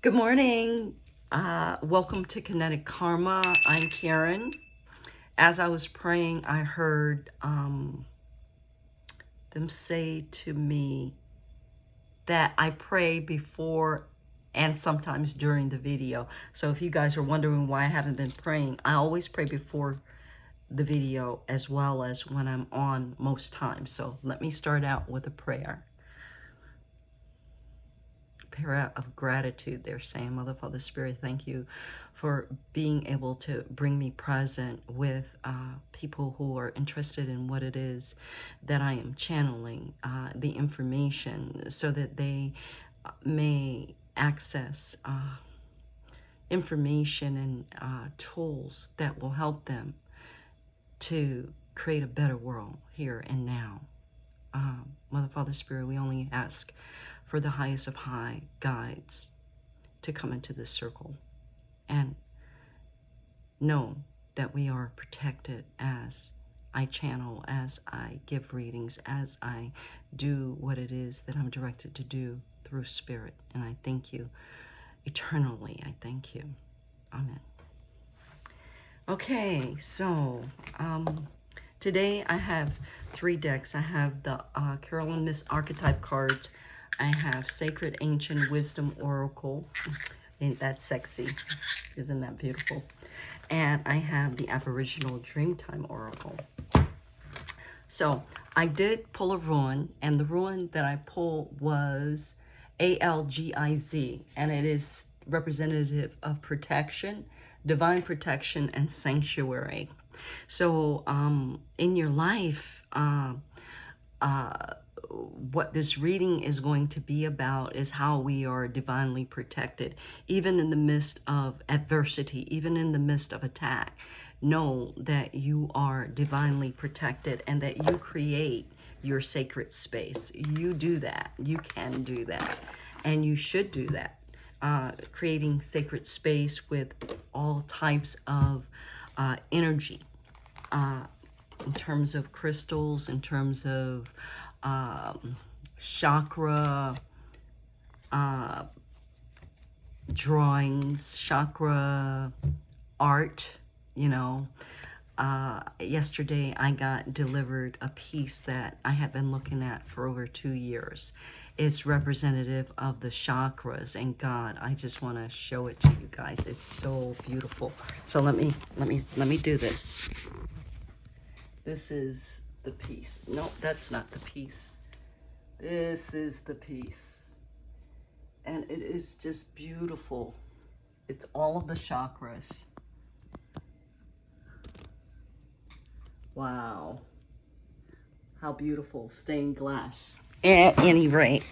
Good morning. Welcome to Kinetic Karma. I'm Karen. As I was praying, I heard them say to me that I pray before and sometimes during the video. So if you guys are wondering why I haven't been praying, I always pray before the video as well as when I'm on most times. So let me start out with a prayer. Prayer of gratitude. They're saying, Mother, Father, Spirit, thank you for being able to bring me present with people who are interested in what it is that I am channeling, the information, so that they may access information and tools that will help them to create a better world here and now. Mother, Father, Spirit, we only ask for the highest of high guides to come into this circle and know that we are protected as I channel, as I give readings, as I do what it is that I'm directed to do through spirit. And I thank you eternally. I thank you. Amen. Okay, so today I have 3 decks. I have the Carolyn Miss Archetype cards. I have Sacred Ancient Wisdom Oracle. Ain't that sexy? Isn't that beautiful? And I have the Aboriginal Dreamtime Oracle. So I did pull a rune, and the rune that I pulled was Algiz, and it is representative of protection, divine protection, and sanctuary. So in your life, what this reading is going to be about is how we are divinely protected, even in the midst of adversity, even in the midst of attack. Know that you are divinely protected and that you create your sacred space. You do that. You can do that. And you should do that. Creating sacred space with all types of energy, in terms of crystals, in terms of chakra drawings, chakra art, you know. Yesterday I got delivered a piece that I have been looking at for over 2 years. It's representative of the chakras and God. I just want to show it to you guys. It's so beautiful. So let me do this. This is the piece. No, that's not the piece. This is the piece. And it is just beautiful. It's all of the chakras. Wow. How beautiful. Stained glass. At any rate,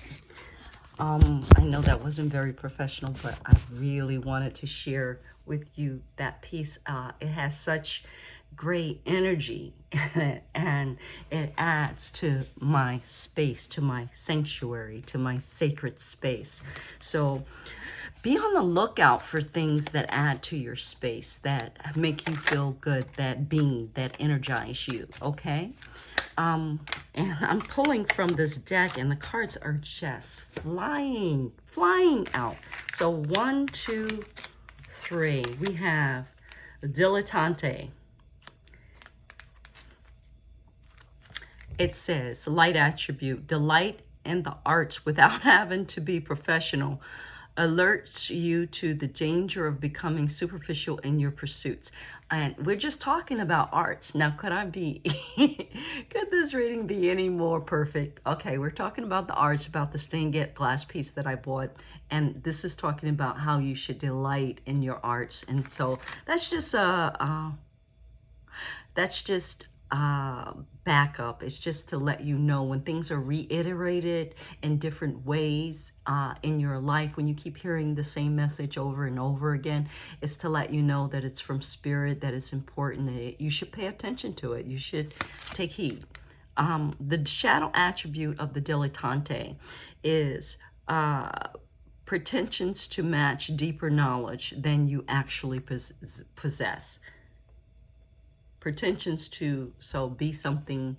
I know that wasn't very professional, but I really wanted to share with you that piece. It has such great energy and it adds to my space, to my sanctuary, to my sacred space. So be on the lookout for things that add to your space, that make you feel good, that beam, that energize you, okay? And I'm pulling from this deck and the cards are just flying out. So 1, 2, 3, we have Dilettante. It says, light attribute, delight in the arts without having to be professional, alerts you to the danger of becoming superficial in your pursuits. And we're just talking about arts. Now, could this reading be any more perfect? Okay, we're talking about the arts, about the stained glass piece that I bought. And this is talking about how you should delight in your arts. And so that's just backup. It's just to let you know when things are reiterated in different ways in your life, when you keep hearing the same message over and over again, it's to let you know that it's from spirit, that it's important, that you should pay attention to it. You should take heed. The shadow attribute of the dilettante is pretensions to match deeper knowledge than you actually possess. Pretensions to be something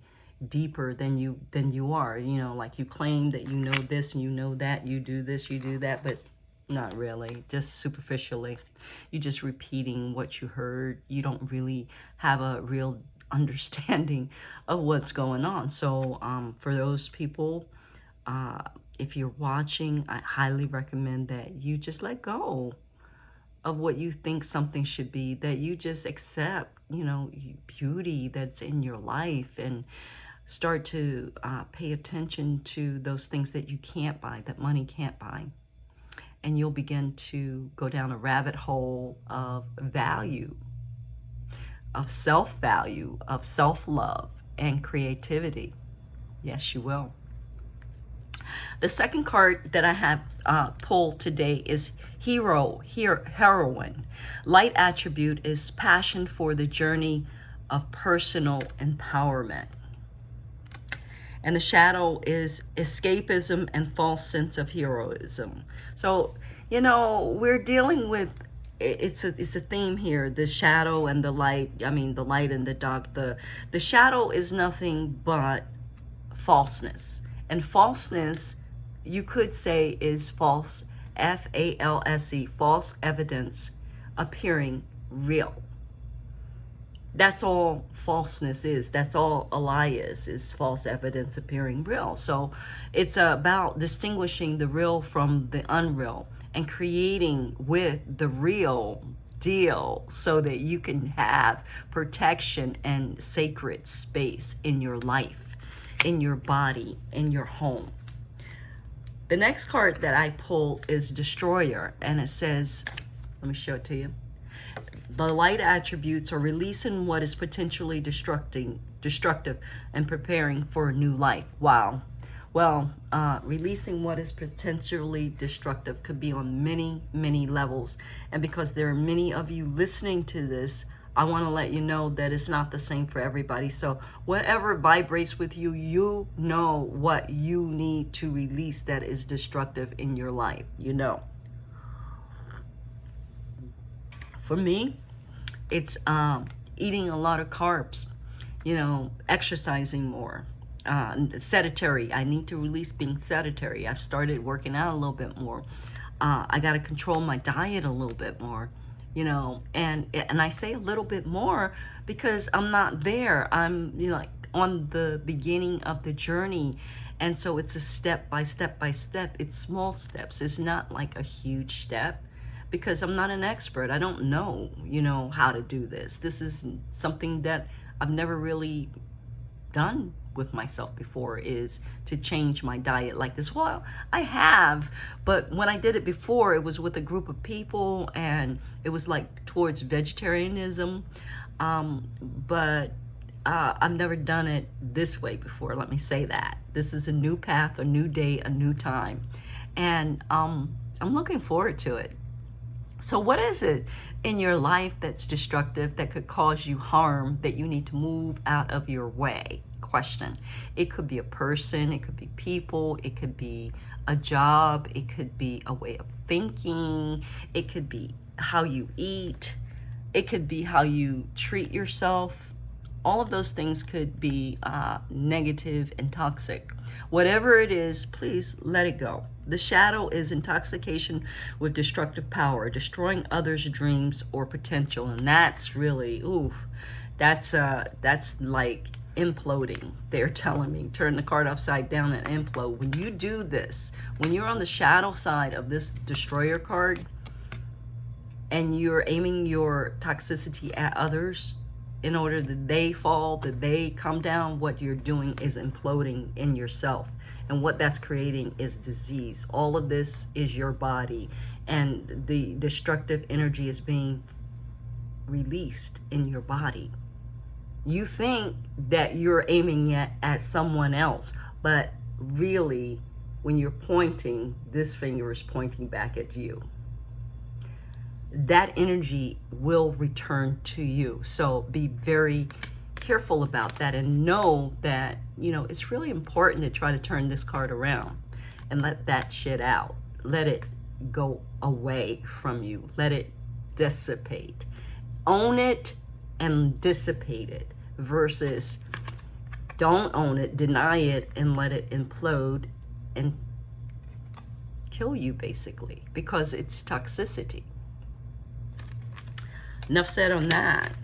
deeper than you are, you know, like you claim that you know this and you know that, you do this, you do that, but Not really, just superficially. You're just repeating what you heard. You don't really have a real understanding of what's going on. So for those people, uh, if you're watching, I highly recommend that you just let go of what you think something should be, that you just accept, beauty that's in your life, and start to pay attention to those things that you can't buy, that money can't buy. And you'll begin to go down a rabbit hole of value, of self-value, of self-love, and creativity. Yes, you will. The second card that I have pulled today is Heroine. Light attribute is passion for the journey of personal empowerment. And the shadow is escapism and false sense of heroism. So, we're dealing with, it's a theme here, the shadow and the light. I mean, the light and the dark. The shadow is nothing but falseness. And falseness, you could say, is false, F-A-L-S-E, false evidence appearing real. That's all falseness is. That's all a lie is false evidence appearing real. So it's about distinguishing the real from the unreal and creating with the real deal so that you can have protection and sacred space in your life, in your body, in your home. The next card that I pulled is Destroyer, and it says, let me show it to you. The light attributes are releasing what is potentially destructive and preparing for a new life. Wow. Well, releasing what is potentially destructive could be on many, many levels. And because there are many of you listening to this, I want to let you know that it's not the same for everybody. So whatever vibrates with you, you know what you need to release that is destructive in your life. For me, it's eating a lot of carbs, exercising more, sedentary. I need to release being sedentary. I've started working out a little bit more. I got to control my diet a little bit more, and I say a little bit more because I'm not there. I'm, like on the beginning of the journey. And so it's a step by step by step. It's small steps. It's not like a huge step, because I'm not an expert. I don't know, how to do this. This is something that I've never really done with myself before, is to change my diet like this. Well, I have, but when I did it before, it was with a group of people, and it was like towards vegetarianism. But I've never done it this way before. Let me say that. This is a new path, a new day, a new time. And I'm looking forward to it. So what is it in your life that's destructive, that could cause you harm, that you need to move out of your way? Question. It could be a person, it could be people, it could be a job, it could be a way of thinking, it could be how you eat, it could be how you treat yourself. All of those things could be negative and toxic. Whatever it is, please let it go. The shadow is intoxication with destructive power, destroying others' dreams or potential. And that's really, that's like imploding. They're telling me, turn the card upside down and implode. When you do this, when you're on the shadow side of this Destroyer card, and you're aiming your toxicity at others, in order that they fall, that they come down, what you're doing is imploding in yourself. And what that's creating is disease. All of this is your body, and the destructive energy is being released in your body. You think that you're aiming at someone else, but really, when you're pointing, this finger is pointing back at you. That energy will return to you. So be very careful about that, and know that, it's really important to try to turn this card around and let that shit out. Let it go away from you. Let it dissipate. Own it and dissipate it, versus don't own it, deny it, and let it implode and kill you, basically, because it's toxicity. Enough said on that.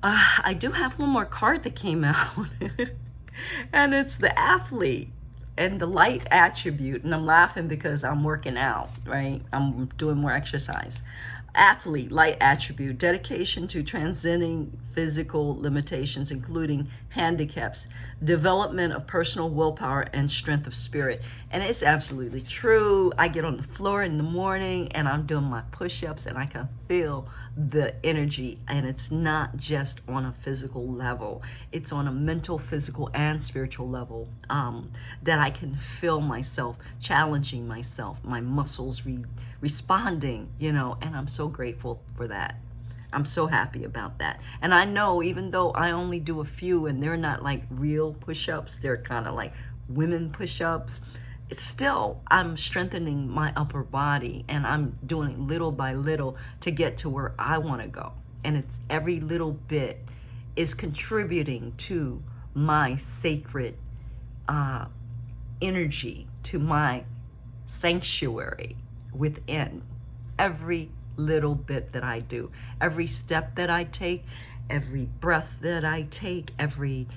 I do have one more card that came out, and it's the athlete and the light attribute. And I'm laughing because I'm working out, right? I'm doing more exercise. Athlete, light attribute, dedication to transcending physical limitations, including handicaps, development of personal willpower, and strength of spirit. And it's absolutely true. I get on the floor in the morning and I'm doing my push-ups and I can feel the energy, and it's not just on a physical level, it's on a mental, physical, and spiritual level, that I can feel myself challenging myself, my muscles responding, you know, and I'm so grateful for that. I'm so happy about that. And I know, even though I only do a few and they're not like real push-ups, they're kind of like women push-ups, it's still, I'm strengthening my upper body, and I'm doing it little by little to get to where I want to go. And it's every little bit is contributing to my sacred energy, to my sanctuary within. Every little bit that I do, every step that I take, every breath that I take, everything.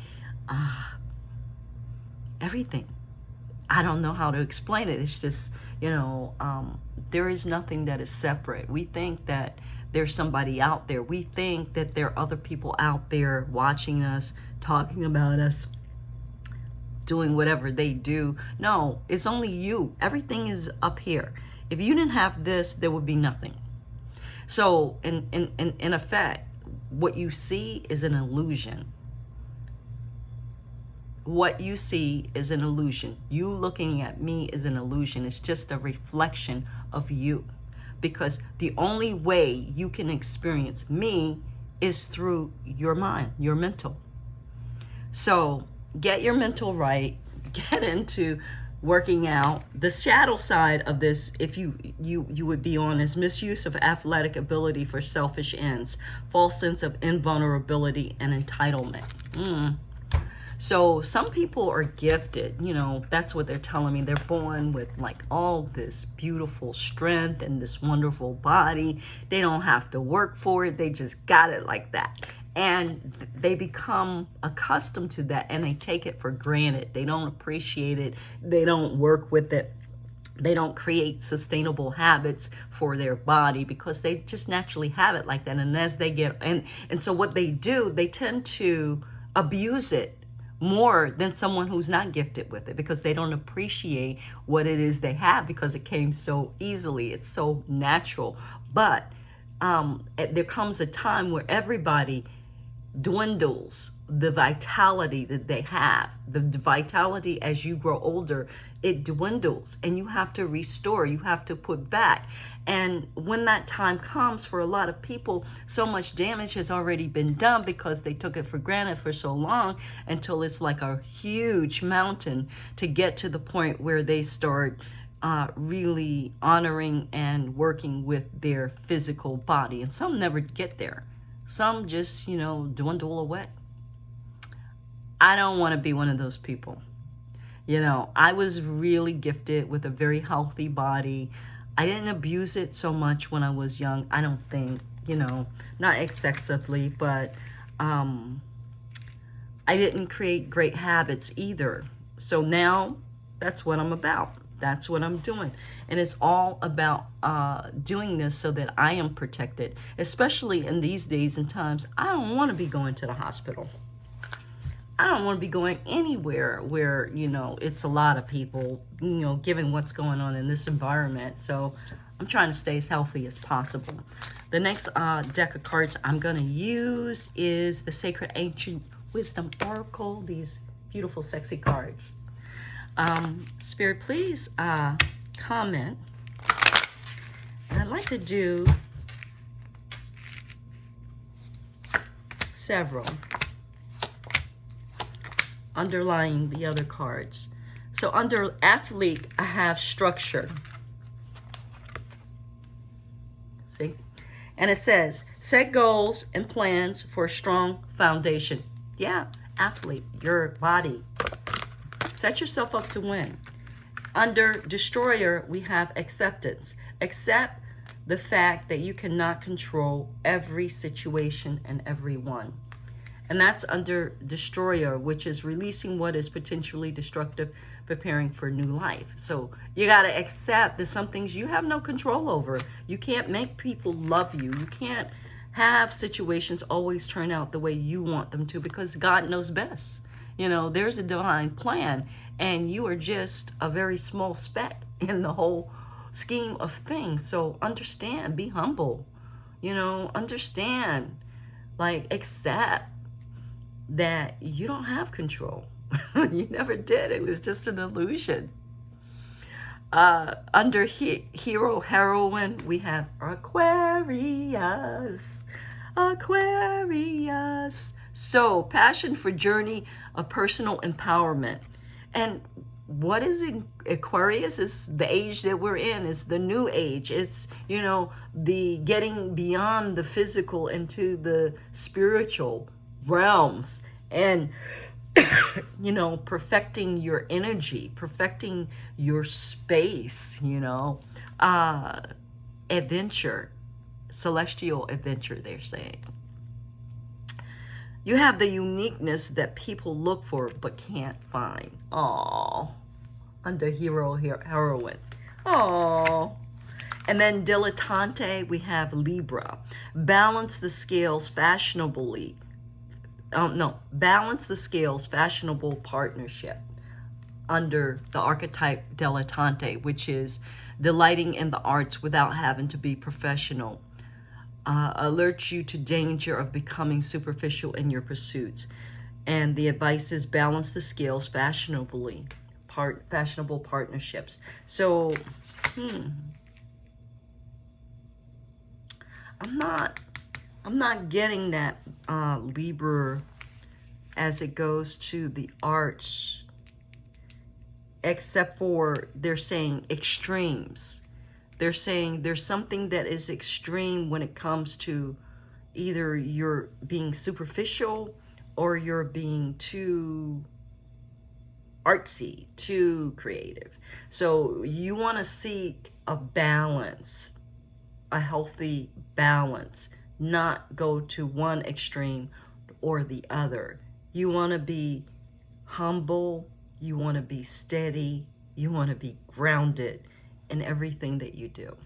I don't know how to explain it. It's just, you know, there is nothing that is separate. We think that there's somebody out there. We think that there are other people out there watching us, talking about us, doing whatever they do. No, it's only you. Everything is up here. If you didn't have this, there would be nothing. So in effect, what you see is an illusion. What you see is an illusion. You looking at me is an illusion. It's just a reflection of you. Because the only way you can experience me is through your mind, your mental. So get your mental right. Get into working out. The shadow side of this, if you would be on, is misuse of athletic ability for selfish ends, false sense of invulnerability and entitlement. So some people are gifted, you know, that's what they're telling me. They're born with like all this beautiful strength and this wonderful body. They don't have to work for it. They just got it like that. And they become accustomed to that, and they take it for granted. They don't appreciate it. They don't work with it. They don't create sustainable habits for their body because they just naturally have it like that. And as they get, and so what they do, they tend to abuse it more than someone who's not gifted with it, because they don't appreciate what it is they have because it came so easily. It's so natural. But there comes a time where everybody dwindles the vitality that they have. The vitality, as you grow older, it dwindles, and you have to restore, you have to put back. And when that time comes, for a lot of people, so much damage has already been done because they took it for granted for so long, until it's like a huge mountain to get to the point where they start really honoring and working with their physical body. And some never get there. Some just, you know, dwindle away. I don't want to be one of those people. You know, I was really gifted with a very healthy body. I didn't abuse it so much when I was young, I don't think, you know, not excessively, but I didn't create great habits either. So now that's what I'm about. That's what I'm doing. And it's all about doing this so that I am protected, especially in these days and times. I don't want to be going to the hospital. I don't want to be going anywhere where, you know, it's a lot of people, you know, given what's going on in this environment. So I'm trying to stay as healthy as possible. The next deck of cards I'm going to use is the Sacred Ancient Wisdom Oracle. These beautiful, sexy cards. Spirit, please comment. And I'd like to do several underlying the other cards. So under athlete, I have structure. See? And it says, set goals and plans for a strong foundation. Yeah, athlete, your body. Set yourself up to win. Under destroyer, we have acceptance. Accept the fact that you cannot control every situation and everyone. And that's under destroyer, which is releasing what is potentially destructive, preparing for new life. So you got to accept that some things you have no control over. You can't make people love you. You can't have situations always turn out the way you want them to, because God knows best. You know, there's a divine plan, and you are just a very small speck in the whole scheme of things. So understand, be humble, you know, understand, like, accept that you don't have control. You never did. It was just an illusion. Under hero, heroine, we have Aquarius. Aquarius. So, passion for journey of personal empowerment. And what is Aquarius? Is the age that we're in. It's the new age. It's, you know, the getting beyond the physical into the spiritual realms. And you know, perfecting your energy, perfecting your space, you know, adventure, celestial adventure, they're saying. You have the uniqueness that people look for but can't find. Aww. Under hero, heroine. Aww. And then dilettante, we have Libra. Balance the scales fashionably. Balance the scales, fashionable partnership, under the archetype dilettante, which is delighting in the arts without having to be professional. Alerts you to danger of becoming superficial in your pursuits. And the advice is balance the scales fashionably, fashionable partnerships. So, I'm not getting that Libra as it goes to the arts, except for they're saying extremes. They're saying there's something that is extreme when it comes to either you're being superficial or you're being too artsy, too creative. So you want to seek a balance, a healthy balance. Not go to one extreme or the other. You want to be humble, you want to be steady, you want to be grounded in everything that you do.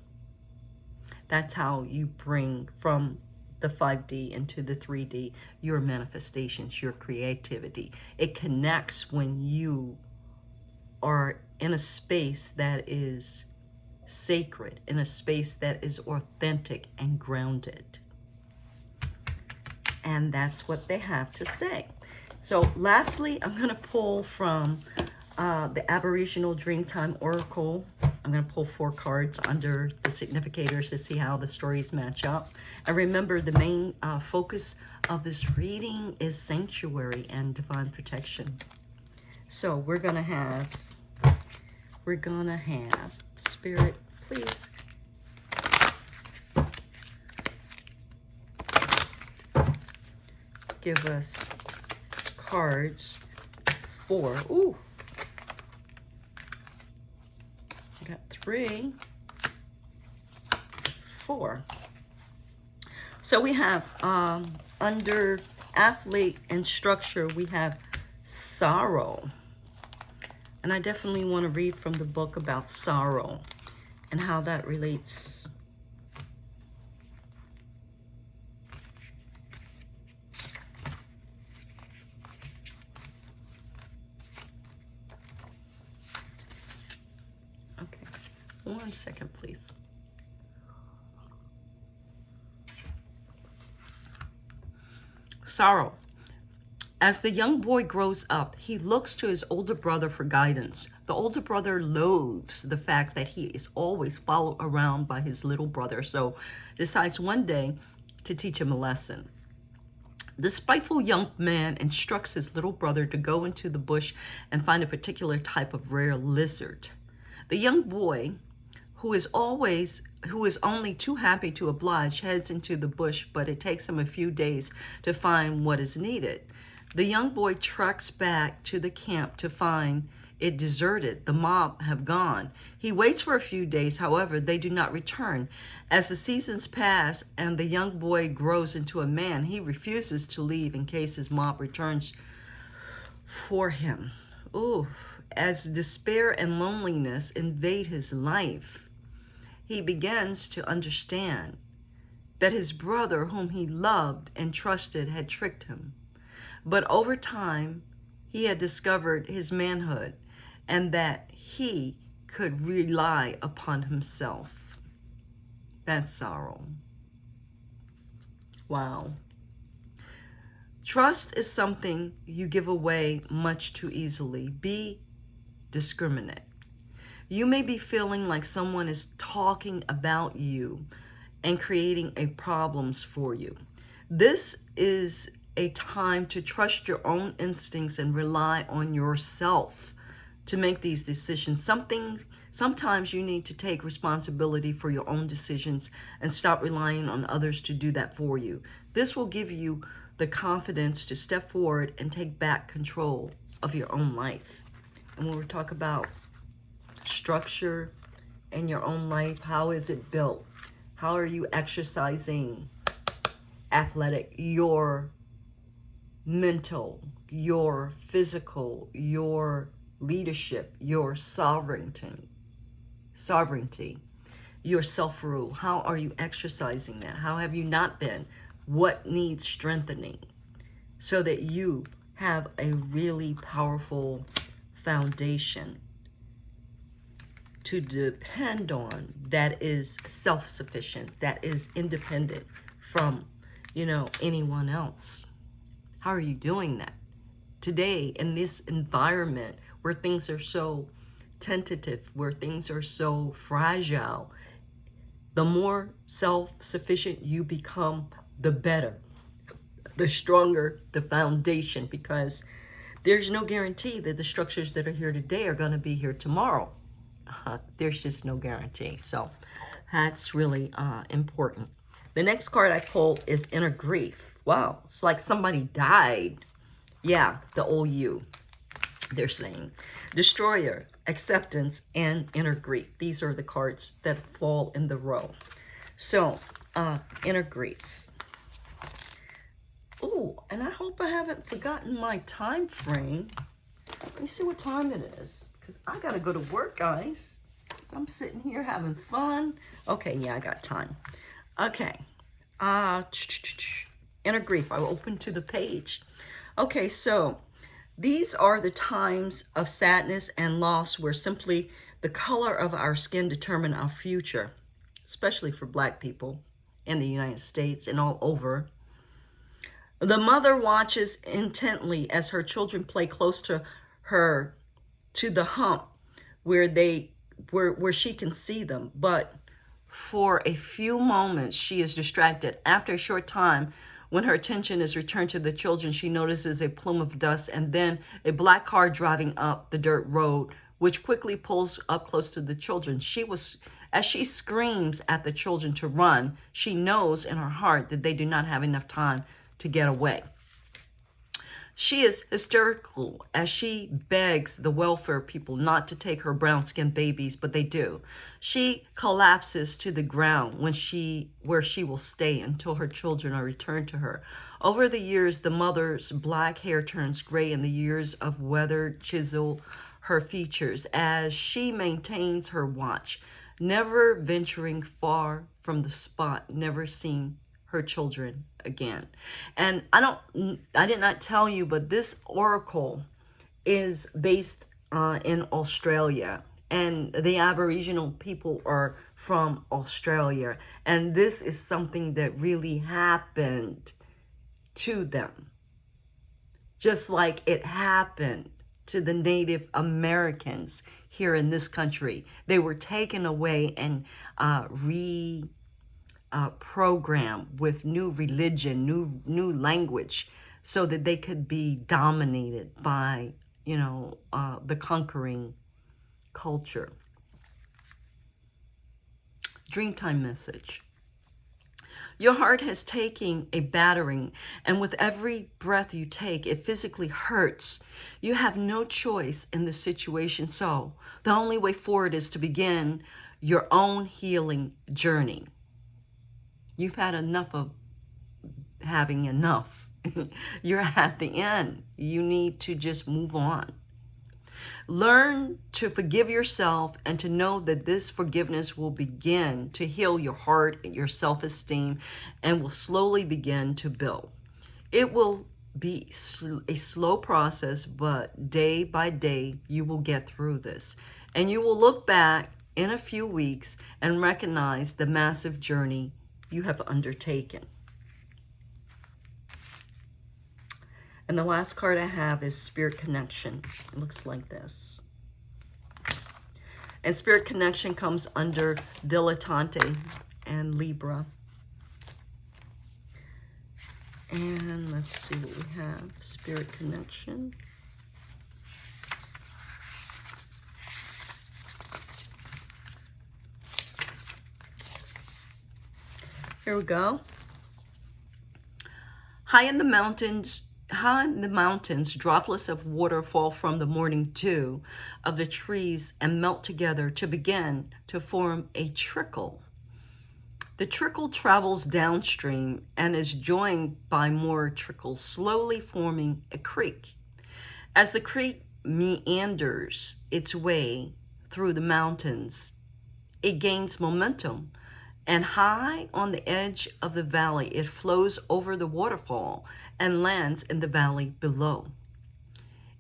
That's how you bring from the 5D into the 3D your manifestations, your creativity. It connects when you are in a space that is sacred, in a space that is authentic and grounded. And that's what they have to say. So lastly, I'm going to pull from the Aboriginal Dreamtime Oracle. I'm going to pull 4 cards under the significators to see how the stories match up. And remember, the main focus of this reading is sanctuary and divine protection. So we're going to have Spirit, please. Give us cards for, ooh, I got 3, 4. So we have under athlete and structure, we have sorrow. And I definitely want to read from the book about sorrow and how that relates. One second, please. Sorrow. As the young boy grows up, he looks to his older brother for guidance. The older brother loathes the fact that he is always followed around by his little brother, so decides one day to teach him a lesson. The spiteful young man instructs his little brother to go into the bush and find a particular type of rare lizard. The young boy, who is only too happy to oblige, heads into the bush, but it takes him a few days to find what is needed. The young boy treks back to the camp to find it deserted. The mob have gone. He waits for a few days. However, they do not return. As the seasons pass and the young boy grows into a man, he refuses to leave in case his mob returns for him. Ooh, as despair and loneliness invade his life, he begins to understand that his brother, whom he loved and trusted, had tricked him. But over time, he had discovered his manhood and that he could rely upon himself. That's sorrow. Wow. Trust is something you give away much too easily. Be discriminate. You may be feeling like someone is talking about you and creating problems for you. This is a time to trust your own instincts and rely on yourself to make these decisions. Sometimes you need to take responsibility for your own decisions and stop relying on others to do that for you. This will give you the confidence to step forward and take back control of your own life. And when we talk about structure in your own life, how is it built? How are you exercising your mental, your physical, your leadership, your sovereignty, your self-rule? How are you exercising that? How have you not been? What needs strengthening so that you have a really powerful foundation to depend on, that is self-sufficient, that is independent from, anyone else? How are you doing that? Today, in this environment where things are so tentative, where things are so fragile, the more self-sufficient you become, the better, the stronger the foundation, because there's no guarantee that the structures that are here today are going to be here tomorrow. There's just no guarantee. So that's really important. The next card I pulled is Inner Grief. Wow, it's like somebody died. Yeah, the old you, they're saying. Destroyer, Acceptance, and Inner Grief. These are the cards that fall in the row. So, Inner Grief. Oh, and I hope I haven't forgotten my time frame. Let me see what time it is, because I got to go to work, guys. So I'm sitting here having fun. Okay, yeah, I got time. Okay. Inner Grief. I will open to the page. Okay, so these are the times of sadness and loss where simply the color of our skin determine our future, especially for Black people in the United States and all over. The mother watches intently as her children play close to her, to the hump where she can see them. But for a few moments, she is distracted. After a short time, when her attention is returned to the children, she notices a plume of dust and then a black car driving up the dirt road, which quickly pulls up close to the children. As she screams at the children to run, she knows in her heart that they do not have enough time to get away. She is hysterical as she begs the welfare people not to take her brown-skinned babies, but they do. She collapses to the ground where she will stay until her children are returned to her. Over the years, the mother's black hair turns gray and the years of weather chisel her features as she maintains her watch, never venturing far from the spot, never seeing her children again. And I did not tell you, but this oracle is based in Australia, and the Aboriginal people are from Australia, and this is something that really happened to them, just like it happened to the Native Americans here in this country. They were taken away and program with new religion, new language, so that they could be dominated by, the conquering culture. Dreamtime message. Your heart has taken a battering, and with every breath you take, it physically hurts. You have no choice in this situation, so the only way forward is to begin your own healing journey. You've had enough of having enough. You're at the end. You need to just move on. Learn to forgive yourself and to know that this forgiveness will begin to heal your heart and your self-esteem and will slowly begin to build. It will be a slow process, but day by day, you will get through this. And you will look back in a few weeks and recognize the massive journey you have undertaken. And the last card I have is Spirit Connection. It looks like this. And Spirit Connection comes under Dilettante and Libra. And let's see what we have. Spirit Connection. Here we go. High in the mountains, droplets of water fall from the morning dew of the trees and melt together to begin to form a trickle. The trickle travels downstream and is joined by more trickles, slowly forming a creek. As the creek meanders its way through the mountains, it gains momentum, and high on the edge of the valley, it flows over the waterfall and lands in the valley below.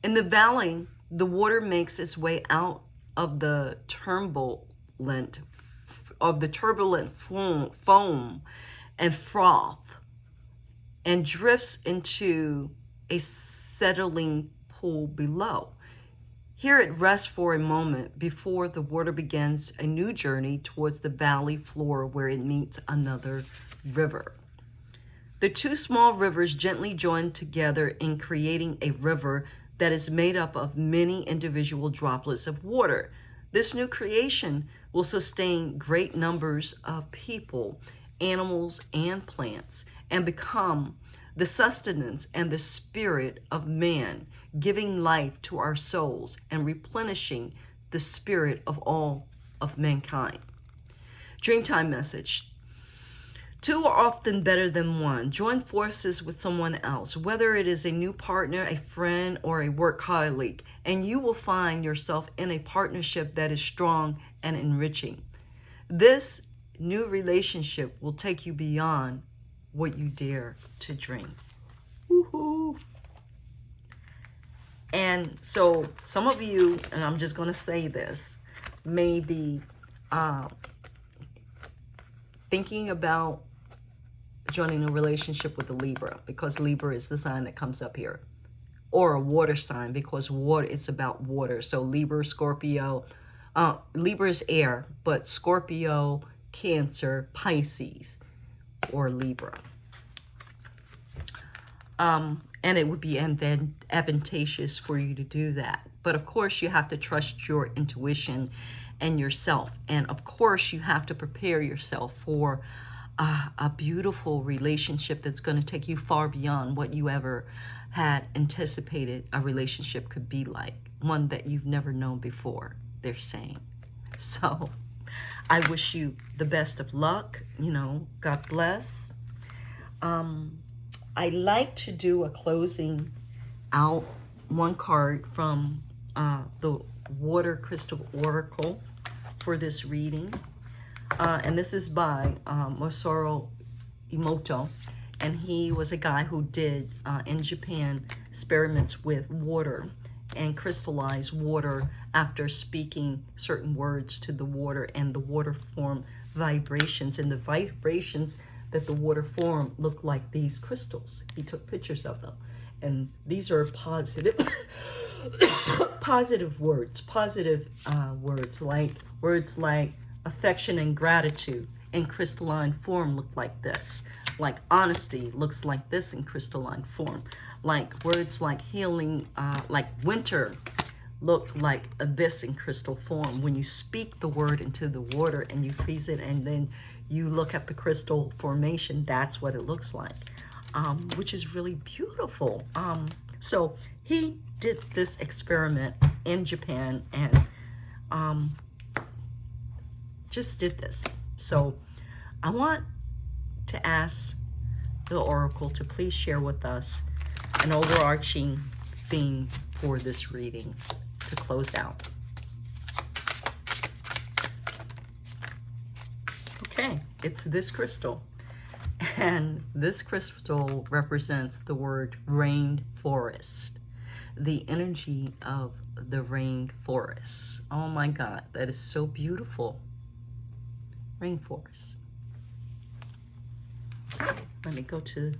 In the valley, the water makes its way out of the turbulent foam and froth and drifts into a settling pool below. Here it rests for a moment before the water begins a new journey towards the valley floor where it meets another river. The two small rivers gently join together in creating a river that is made up of many individual droplets of water. This new creation will sustain great numbers of people, animals, and plants, and become the sustenance and the spirit of man, giving life to our souls and replenishing the spirit of all of mankind. Dreamtime message. Two are often better than one. Join forces with someone else, whether it is a new partner, a friend, or a work colleague, and you will find yourself in a partnership that is strong and enriching. This new relationship will take you beyond what you dare to dream. Woohoo! And so some of you, and I'm just going to say this, may be thinking about joining a relationship with a Libra, because Libra is the sign that comes up here, or a water sign, because water, it's about water. So Libra, Scorpio, Libra is air, but Scorpio, Cancer, Pisces, or Libra. And it would be advantageous for you to do that. But of course, you have to trust your intuition and yourself. And of course, you have to prepare yourself for a beautiful relationship that's going to take you far beyond what you ever had anticipated a relationship could be like. One that you've never known before, they're saying. So I wish you the best of luck. You know, God bless. I like to do a closing out one card from the Water Crystal Oracle for this reading. And this is by Masaru Emoto. And he was a guy who did, in Japan, experiments with water and crystallized water after speaking certain words to the water, and the water formed vibrations, and the vibrations that the water formed looked like these crystals. He took pictures of them, and these are positive positive words, words like affection and gratitude in crystalline form look like this. Like honesty looks like this in crystalline form. Like words like healing, like winter, look like this in crystal form. When you speak the word into the water and you freeze it, and then you look at the crystal formation, that's what it looks like, which is really beautiful. So he did this experiment in Japan and just did this. So I want to ask the Oracle to please share with us an overarching theme for this reading to close out. Okay, it's this crystal. And this crystal represents the word rainforest, the energy of the rainforest. Oh my God, that is so beautiful. Rainforest. Let me go to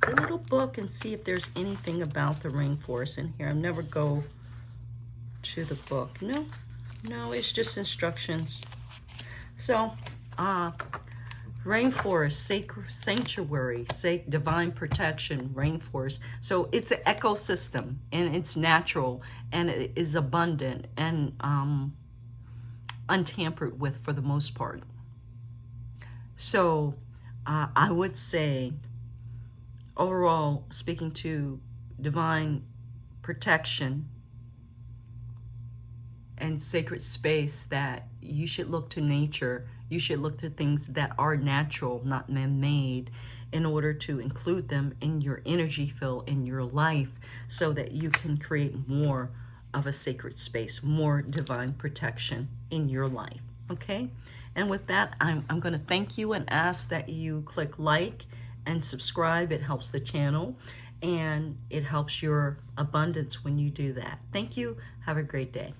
the little book and see if there's anything about the rainforest in here. I never go to the book. No, it's just instructions. So, rainforest, sacred sanctuary, divine protection, rainforest. So it's an ecosystem, and it's natural, and it is abundant and untampered with for the most part. So I would say, overall, speaking to divine protection and sacred space, that you should look to nature. You should look to things that are natural, not man-made, in order to include them in your energy field, in your life, so that you can create more of a sacred space, more divine protection in your life, okay? And with that, I'm going to thank you and ask that you click like and subscribe. It helps the channel, and it helps your abundance when you do that. Thank you. Have a great day.